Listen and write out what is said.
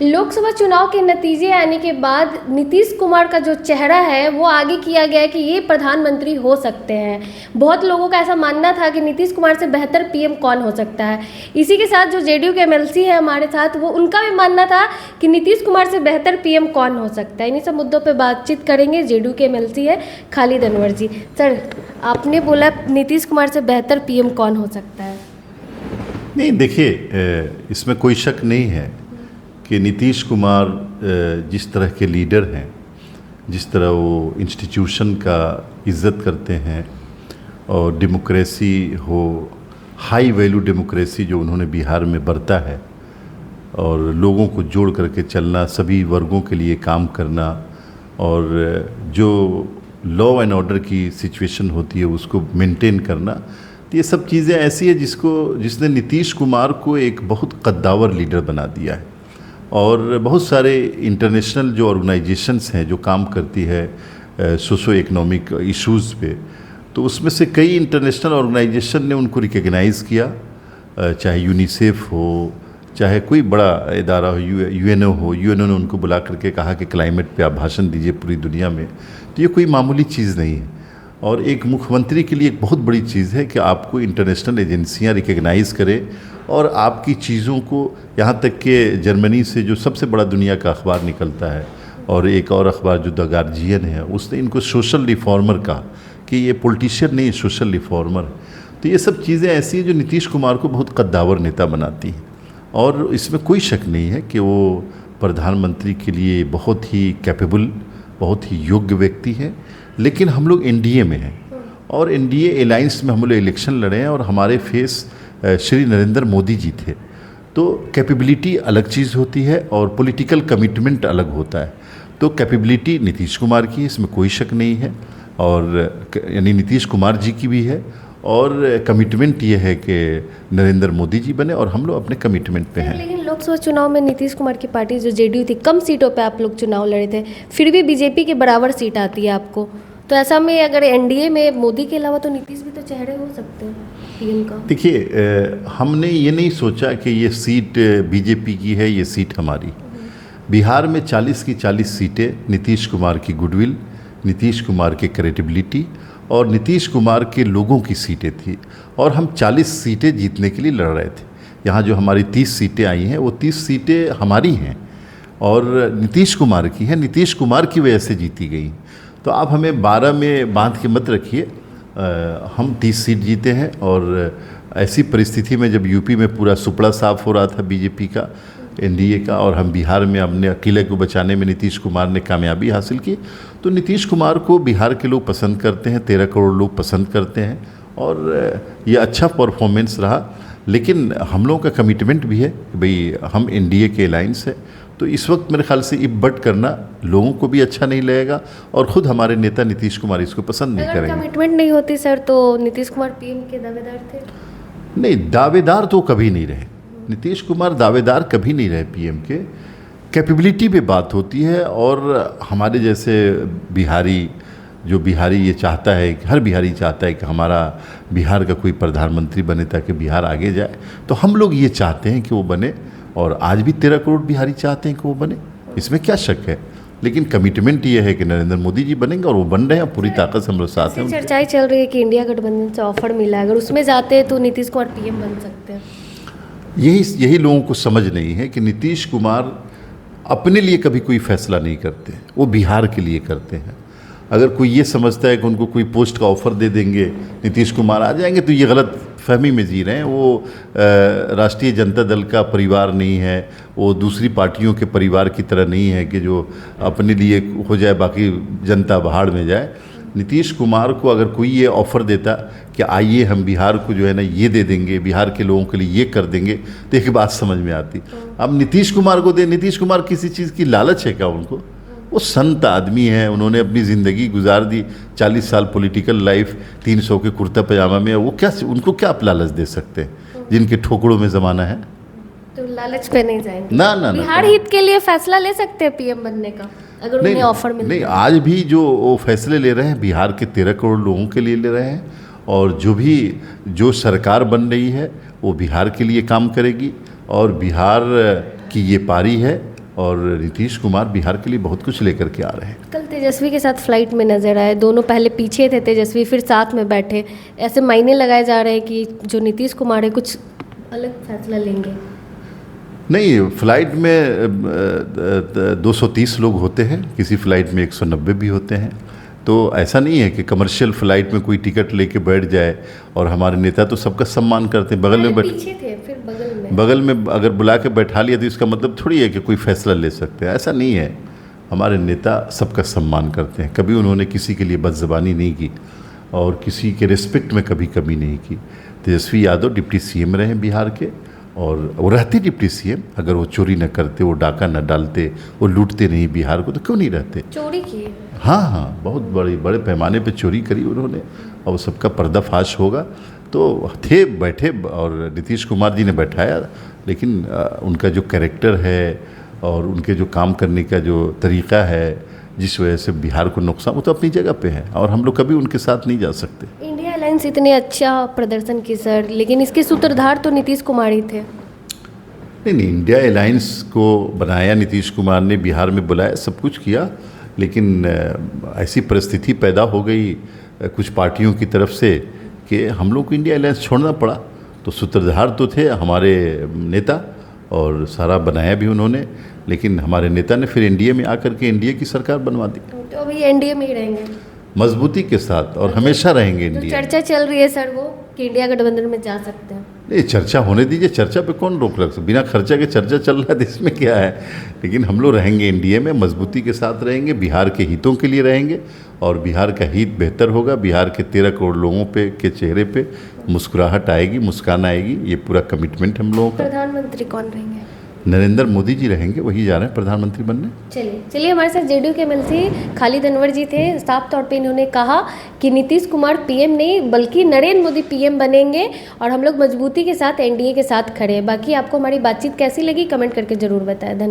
लोकसभा चुनाव के नतीजे आने के बाद नीतीश कुमार का जो चेहरा है वो आगे किया गया है कि ये प्रधानमंत्री हो सकते हैं। बहुत लोगों का ऐसा मानना था कि नीतीश कुमार से बेहतर पीएम कौन हो सकता है। इसी के साथ जो जेडीयू के एमएलसी है हमारे साथ, वो उनका भी मानना था कि नीतीश कुमार से बेहतर पीएम कौन हो सकता है। इन्हीं सब मुद्दों पर बातचीत करेंगे। जेडीयू के एमएलसी है खालिद अनवर जी। सर, आपने बोला नीतीश कुमार से बेहतर पीएम कौन हो सकता है? नहीं, देखिए, इसमें कोई शक नहीं है कि नीतीश कुमार जिस तरह के लीडर हैं, जिस तरह वो इंस्टीट्यूशन का इज़्ज़त करते हैं और डेमोक्रेसी हो, हाई वैल्यू डेमोक्रेसी जो उन्होंने बिहार में बरता है और लोगों को जोड़ करके चलना, सभी वर्गों के लिए काम करना और जो लॉ एंड ऑर्डर की सिचुएशन होती है उसको मेंटेन करना, तो ये सब चीज़ें ऐसी है जिसने नीतीश कुमार को एक बहुत कद्दावर लीडर बना दिया है। और बहुत सारे इंटरनेशनल जो ऑर्गेनाइजेशंस हैं जो काम करती है सोशो इकोनॉमिक इश्यूज़ पे, तो उसमें से कई इंटरनेशनल ऑर्गेनाइजेशन ने उनको रिकग्नाइज़ किया, चाहे यूनिसेफ हो, चाहे कोई बड़ा इदारा हो, यूएनओ हो। यूएनओ ने उनको बुला करके कहा कि क्लाइमेट पे आप भाषण दीजिए पूरी दुनिया में। तो ये कोई मामूली चीज़ नहीं है और एक मुख्यमंत्री के लिए एक बहुत बड़ी चीज़ है कि आपको इंटरनेशनल एजेंसियां रिकग्नाइज़ करें और आपकी चीज़ों को, यहाँ तक कि जर्मनी से जो सबसे बड़ा दुनिया का अखबार निकलता है और एक और अखबार जो द गार्जियन है, उसने इनको सोशल रिफॉर्मर कहा कि ये पॉलिटिशियन नहीं, सोशल रिफॉर्मर। तो ये सब चीज़ें ऐसी हैं जो नीतीश कुमार को बहुत कद्दावर नेता बनाती हैं और इसमें कोई शक नहीं है कि वो प्रधानमंत्री के लिए बहुत ही कैपेबल, बहुत ही योग्य व्यक्ति है। लेकिन हम लोग एनडीए में हैं और एनडीए अलायंस में हम लोग इलेक्शन लड़े हैं और हमारे फेस श्री नरेंद्र मोदी जी थे। तो कैपेबिलिटी अलग चीज़ होती है और पॉलिटिकल कमिटमेंट अलग होता है। तो कैपेबिलिटी नीतीश कुमार की है, इसमें कोई शक नहीं है, और यानी नीतीश कुमार जी की भी है, और कमिटमेंट ये है कि नरेंद्र मोदी जी बने और हम लोग अपने कमिटमेंट पे हैं। लेकिन लोकसभा चुनाव में नीतीश कुमार की पार्टी जो जेडीयू थी, कम सीटों पे आप लोग चुनाव लड़े थे, फिर भी बीजेपी के बराबर सीट आती है आपको। तो ऐसा में अगर एनडीए में मोदी के अलावा तो नीतीश भी तो चेहरे हो सकते हैं पीएम का। देखिए, हमने ये नहीं सोचा कि ये सीट बीजेपी की है, ये सीट हमारी। बिहार में 40 की 40 सीटें नीतीश कुमार की गुडविल, नीतीश कुमार की क्रेडिबिलिटी और नीतीश कुमार के लोगों की सीटें थी और हम 40 सीटें जीतने के लिए लड़ रहे थे। यहाँ जो हमारी 30 सीटें आई हैं वो 30 सीटें हमारी हैं और नीतीश कुमार की हैं, नीतीश कुमार की वजह से जीती गई। तो आप हमें 12 में बांध के मत रखिए, हम 30 सीट जीते हैं। और ऐसी परिस्थिति में जब यूपी में पूरा सुपड़ा साफ हो रहा था बीजेपी का, एनडीए का, और हम बिहार में अपने अकेले को बचाने में नीतीश कुमार ने कामयाबी हासिल की, तो नीतीश कुमार को बिहार के लोग पसंद करते हैं, 13 करोड़ लोग पसंद करते हैं और ये अच्छा परफॉर्मेंस रहा। लेकिन हम लोगों का कमिटमेंट भी है कि भाई हम एनडीए के अलायंस है, तो इस वक्त मेरे ख्याल से इब्बट करना लोगों को भी अच्छा नहीं लगेगा और ख़ुद हमारे नेता नीतीश कुमार इसको पसंद नहीं करेंगे। कमिटमेंट नहीं होती सर, तो नीतीश कुमार पीएम के दावेदार थे? नहीं, दावेदार तो कभी नहीं रहे। नीतीश कुमार दावेदार कभी नहीं रहे पीएम के। कैपेबिलिटी पे बात होती है और हमारे जैसे बिहारी, जो बिहारी ये चाहता है, हर बिहारी चाहता है कि हमारा बिहार का कोई प्रधानमंत्री बने ताकि बिहार आगे जाए, तो हम लोग ये चाहते हैं कि वो बने और आज भी 13 करोड़ बिहारी चाहते हैं कि वो बने, इसमें क्या शक है। लेकिन कमिटमेंट ये है कि नरेंद्र मोदी जी बनेंगे और वो बन रहे हैं, पूरी ताकत से हम लोग साथ हैं। चर्चाएं चल रही है कि इंडिया गठबंधन से ऑफर मिला, अगर उसमें जाते हैं तो नीतीश कुमार पीएम बन सकते हैं। यही लोगों को समझ नहीं है कि नीतीश कुमार अपने लिए कभी कोई फैसला नहीं करते, वो बिहार के लिए करते हैं। अगर कोई ये समझता है कि उनको कोई पोस्ट का ऑफ़र दे देंगे, नीतीश कुमार आ जाएंगे, तो ये गलत फहमी में जी रहे हैं। वो राष्ट्रीय जनता दल का परिवार नहीं है, वो दूसरी पार्टियों के परिवार की तरह नहीं है कि जो अपने लिए हो जाए बाकी जनता बाहर में जाए। नीतीश कुमार को अगर कोई ये ऑफ़र देता कि आइए हम बिहार को जो है ना ये दे देंगे, बिहार के लोगों के लिए ये कर देंगे, तो एक बात समझ में आती। अब नीतीश कुमार को दे, नीतीश कुमार किसी चीज़ की लालच है क्या उनको? वो संत आदमी हैं, उन्होंने अपनी ज़िंदगी गुजार दी, 40 साल पॉलिटिकल लाइफ 300 के कुर्ता पजामा में। वो क्या, उनको क्या आप लालच दे सकते हैं जिनके ठोकरों में ज़माना है? तो लालच पे नहीं जाएंगे ना बिहार हित के लिए फैसला ले सकते हैं पीएम बनने का, अगर उन्हें ऑफर मिले। नहीं, आज भी जो वो फैसले ले रहे हैं बिहार के 13 करोड़ लोगों के लिए ले रहे हैं, और जो सरकार बन रही है वो बिहार के लिए काम करेगी और बिहार की ये पारी है और नीतीश कुमार बिहार के लिए बहुत कुछ लेकर के आ रहे हैं। कल तेजस्वी के साथ फ्लाइट में नजर आए, दोनों पहले पीछे थे तेजस्वी, फिर साथ में बैठे। ऐसे मायने लगाए जा रहे हैं कि जो नीतीश कुमार है कुछ अलग फैसला लेंगे। नहीं, फ्लाइट में 230 लोग होते हैं, किसी फ्लाइट में 190 भी होते हैं। तो ऐसा नहीं है कि कमर्शियल फ्लाइट में कोई टिकट लेके बैठ जाए। और हमारे नेता तो सबका सम्मान करते हैं। बगल में पीछे थे, फिर बगल में अगर बुला के बैठा लिया तो इसका मतलब थोड़ी है कि कोई फैसला ले सकते हैं, ऐसा नहीं है। हमारे नेता सबका सम्मान करते हैं, कभी उन्होंने किसी के लिए बदज़बानी नहीं की और किसी के रिस्पेक्ट में कभी कमी नहीं की। तेजस्वी यादव डिप्टी सीएम रहे बिहार के, और वो रहते डिप्टी सीएम। अगर वो चोरी न करते, वो डाका न डालते, वो लूटते नहीं बिहार को, तो क्यों नहीं रहते। चोरी की? हाँ, बहुत बड़े पैमाने पे चोरी करी उन्होंने, और सबका पर्दाफाश होगा। तो थे बैठे, और नीतीश कुमार जी ने बैठाया, लेकिन उनका जो कैरेक्टर है और उनके जो काम करने का जो तरीक़ा है, जिस वजह से बिहार को नुकसान, वो तो अपनी जगह पे है, और हम लोग कभी उनके साथ नहीं जा सकते। इंडिया अलायंस इतने अच्छा प्रदर्शन की सर, लेकिन इसके सूत्रधार तो नीतीश कुमार ही थे। नहीं, इंडिया अलायंस को बनाया नीतीश कुमार ने, बिहार में बुलाया, सब कुछ किया, लेकिन ऐसी परिस्थिति पैदा हो गई कुछ पार्टियों की तरफ से कि हम लोग को इंडिया अलायंस छोड़ना पड़ा। तो सूत्रधार तो थे हमारे नेता, और सारा बनाया भी उन्होंने, लेकिन हमारे नेता ने फिर एनडीए में आकर के एनडीए की सरकार बनवा दी। तो अभी एनडीए में ही रहेंगे मजबूती के साथ, और हमेशा रहेंगे एनडीए। चर्चा चल रही है सर वो कि इंडिया गठबंधन में जा सकते हैं। नहीं, चर्चा होने दीजिए, चर्चा पे कौन रोक रख सकता। बिना खर्चा के चर्चा चल रहा है तो इसमें क्या है। लेकिन हम लोग रहेंगे एनडीए में, मजबूती के साथ रहेंगे, बिहार के हितों के लिए रहेंगे, और बिहार का हित बेहतर होगा। बिहार के 13 करोड़ लोगों पे के चेहरे पे मुस्कुराहट आएगी, मुस्कान आएगी। ये पूरा कमिटमेंट हम लोगों का। प्रधानमंत्री कौन रहेंगे? नरेंद्र मोदी जी रहेंगे, वही जा रहे हैं प्रधानमंत्री बनने। चलिए हमारे साथ जेडीयू के एमएलसी खालिद अनवर जी थे। साफ तौर पे इन्होंने कहा कि नीतीश कुमार पीएम नहीं बल्कि नरेंद्र मोदी पीएम बनेंगे, और हम लोग मजबूती के साथ एनडीए के साथ खड़े हैं। बाकी आपको हमारी बातचीत कैसी लगी कमेंट करके जरूर बताएं। धन्यवाद।